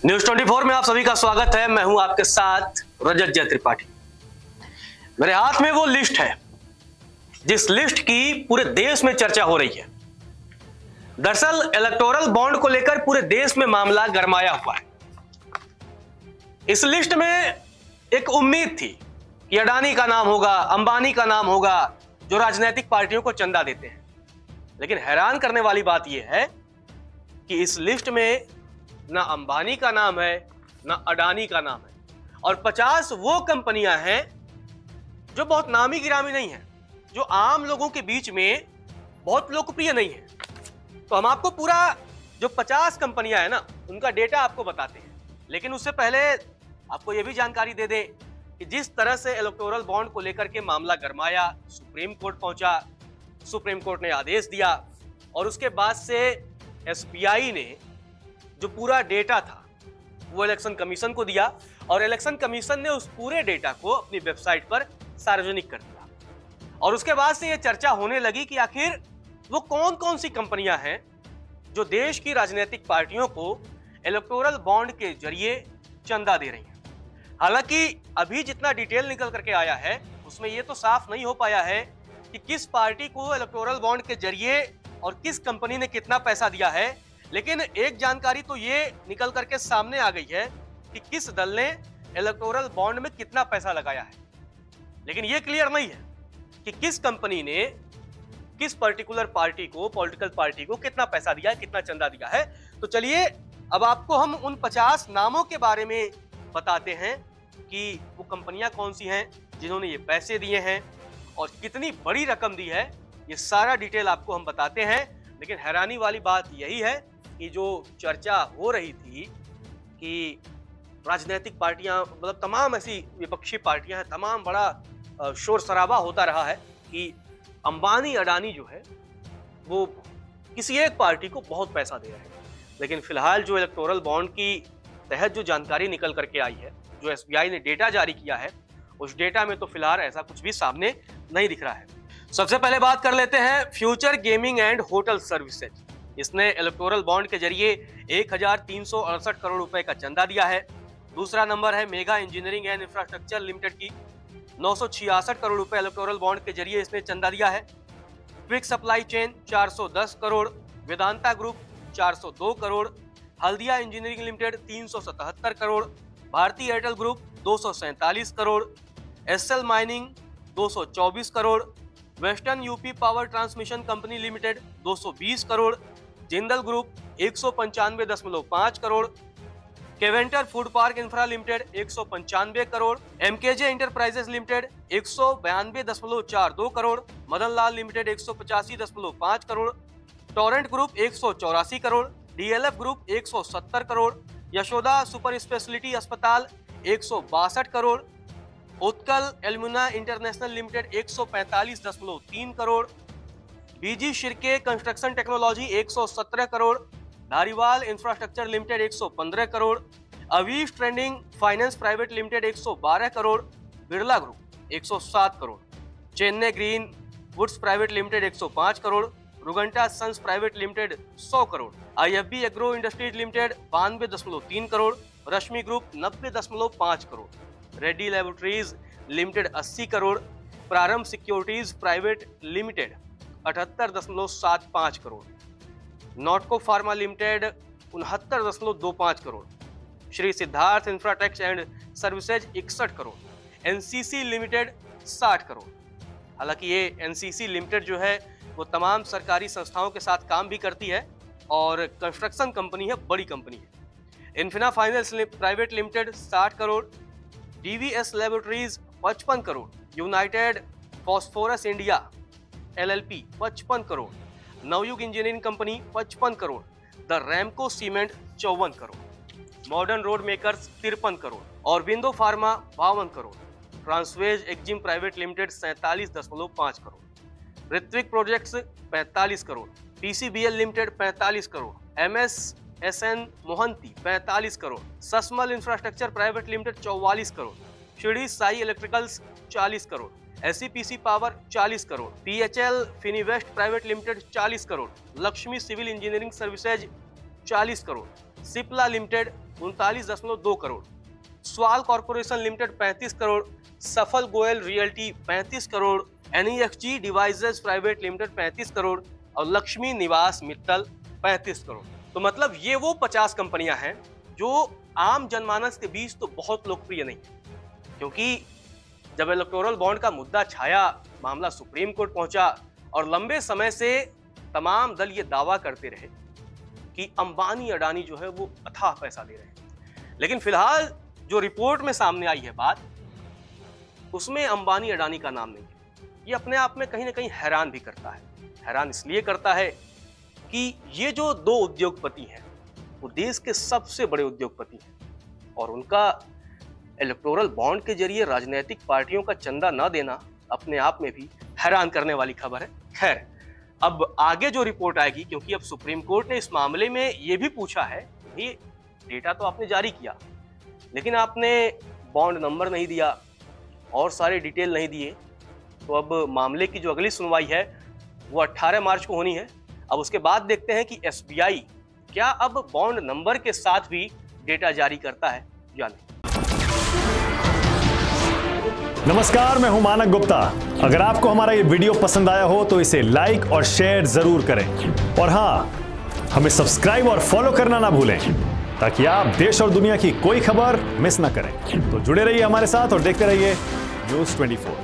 News 24 में आप सभी का स्वागत है। मैं हूं आपके साथ रजत जय त्रिपाठी। मेरे हाथ में वो लिस्ट है जिस लिस्ट की पूरे देश में चर्चा हो रही है। दरअसल इलेक्टोरल बॉन्ड को लेकर पूरे देश में मामला गरमाया हुआ है। इस लिस्ट में एक उम्मीद थी कि अडानी का नाम होगा, अंबानी का नाम होगा, जो राजनीतिक पार्टियों को चंदा देते हैं। लेकिन हैरान करने वाली बात यह है कि इस लिस्ट में ना अंबानी का नाम है, ना अडानी का नाम है, और 50 वो कंपनियां हैं जो बहुत नामी गिरामी नहीं है, जो आम लोगों के बीच में बहुत लोकप्रिय नहीं है। तो हम आपको पूरा जो 50 कंपनियां हैं ना, उनका डेटा आपको बताते हैं। लेकिन उससे पहले आपको यह भी जानकारी दे दें कि जिस तरह से इलेक्टोरल बॉन्ड को लेकर के मामला गरमाया, सुप्रीम कोर्ट पहुंचा, सुप्रीम कोर्ट ने आदेश दिया और उसके बाद से एसबीआई ने जो पूरा डेटा था वो इलेक्शन कमीशन को दिया और इलेक्शन कमीशन ने उस पूरे डेटा को अपनी वेबसाइट पर सार्वजनिक कर दिया। और उसके बाद से ये चर्चा होने लगी कि आखिर वो कौन कौन सी कंपनियां हैं जो देश की राजनीतिक पार्टियों को इलेक्टोरल बॉन्ड के जरिए चंदा दे रही हैं। हालांकि अभी जितना डिटेल निकल करके आया है उसमें ये तो साफ नहीं हो पाया है कि किस पार्टी को इलेक्टोरल बॉन्ड के जरिए और किस कंपनी ने कितना पैसा दिया है। लेकिन एक जानकारी तो ये निकल करके सामने आ गई है कि किस दल ने इलेक्टोरल बॉन्ड में कितना पैसा लगाया है। लेकिन ये क्लियर नहीं है कि किस कंपनी ने किस पर्टिकुलर पार्टी को, पॉलिटिकल पार्टी को कितना पैसा दिया है, कितना चंदा दिया है। तो चलिए अब आपको हम उन 50 नामों के बारे में बताते हैं कि वो कंपनियां कौन सी हैं जिन्होंने ये पैसे दिए हैं और कितनी बड़ी रकम दी है। ये सारा डिटेल आपको हम बताते हैं। लेकिन हैरानी वाली बात यही है कि जो चर्चा हो रही थी कि राजनीतिक पार्टियां, मतलब तमाम ऐसी विपक्षी पार्टियां हैं, तमाम बड़ा शोर शराबा होता रहा है कि अंबानी अडानी जो है वो किसी एक पार्टी को बहुत पैसा दे रहे हैं। लेकिन फिलहाल जो इलेक्टोरल बॉन्ड की तहत जो जानकारी निकल करके आई है, जो एसबीआई ने डेटा जारी किया है, उस डेटा में तो फिलहाल ऐसा कुछ भी सामने नहीं दिख रहा है। सबसे पहले बात कर लेते हैं future gaming and hotel services. इसने इलेक्टोरल बॉन्ड के जरिए 1368 करोड़ रुपए का चंदा दिया है। दूसरा नंबर है mega engineering and infrastructure limited की 966 करोड़ रुपए इलेक्टोरल बॉन्ड के जरिए इसने चंदा दिया है। Quick supply chain 410 crore, Vedanta group 402 crore, Haldia engineering limited 377 crore, Bharatiya Airtel group 247 crore, SL mining 224 crore, western UP power transmission company limited 220 crore, Jindal group 195.5 crore, Keventer food park infra limited 195 crore, MKJ enterprises limited 192.42 crore, Madan Lal limited 185.5 crore, Torrent group 184 crore, DLF group 170 crore, Yashoda super speciality अस्पताल 162 crore, Utkal alumina international limited 145.3 crore, BG Shirke construction technology 117 crore, Dhariwal infrastructure limited 115 crore, Avish trending finance private limited 112 crore, Birla group 107 crore, Chennai green woods private limited 105 crore, Rungta sons private limited 100 crore, IFB agro industries limited 92.3 crore, Rashmi group 90.5 crore, Reddy laboratories limited 80 crore, Prarambh securities private limited 78.75 crore, Natco pharma limited 69.25 crore, Shri Siddharth इंफ्राटेक्स and services 61 crore, NCC limited 60 crore. हालांकि ये NCC limited जो है वो तमाम सरकारी संस्थाओं के साथ काम भी करती है और कंस्ट्रक्शन कंपनी है, बड़ी कंपनी है। Infina finance private limited 60 crore, DVS laboratories 55 crore, United Phosphorus India LLP 55 crore, Navayuga engineering company 55 crore, the Ramco cement 54 crore, modern road makers 53 crore और window pharma 52 crore, Transways Exim private limited 47.5 crore, Ritwik projects 45 crore, PCBL limited 45 crore, MSSN Mohanty 45 crore, Sasmal infrastructure private limited 44 crore, Shirdi Sai electricals 40 crore, एससीपीसी power 40 crore, PHL Finivest private limited 40 crore, Lakshmi civil engineering services 40 crore, Cipla limited 39.2 crore, Swal corporation limited 35 crore, Safal Goyal realty 35 crore, NEXG devices private limited 35 crore और लक्ष्मी निवास मित्तल 35 करोड़। तो मतलब ये वो 50 कंपनियां हैं जो आम जनमानस के बीच तो बहुत लोकप्रिय नहीं है, क्योंकि जब इलेक्टोरल बॉन्ड का मुद्दा छाया, मामला सुप्रीम कोर्ट पहुंचा और लंबे समय से तमाम दल ये दावा करते रहे कि अंबानी अडानी जो है वो अथाह पैसा दे रहे हैं। लेकिन फिलहाल जो रिपोर्ट में सामने आई है बात, उसमें अंबानी अडानी का नाम नहीं है। ये अपने आप में कहीं ना कहीं हैरान भी करता है। हैरान इसलिए करता है कि ये जो दो उद्योगपति हैं वो देश के सबसे बड़े उद्योगपति हैं और उनका इलेक्टोरल बॉन्ड के जरिए राजनीतिक पार्टियों का चंदा न देना अपने आप में भी हैरान करने वाली खबर है। खैर, अब आगे जो रिपोर्ट आएगी, क्योंकि अब सुप्रीम कोर्ट ने इस मामले में ये भी पूछा है कि डेटा तो आपने जारी किया, लेकिन आपने बॉन्ड नंबर नहीं दिया और सारे डिटेल नहीं दिए, तो अब मामले की जो अगली सुनवाई है वो 18 मार्च को होनी है। अब उसके बाद देखते हैं कि SBI क्या अब बॉन्ड नंबर के साथ भी डेटा जारी करता है या नहीं। नमस्कार, मैं हूं मानक गुप्ता। अगर आपको हमारा ये वीडियो पसंद आया हो तो इसे लाइक और शेयर जरूर करें और हाँ, हमें सब्सक्राइब और फॉलो करना ना भूलें ताकि आप देश और दुनिया की कोई खबर मिस ना करें। तो जुड़े रहिए हमारे साथ और देखते रहिए News 24।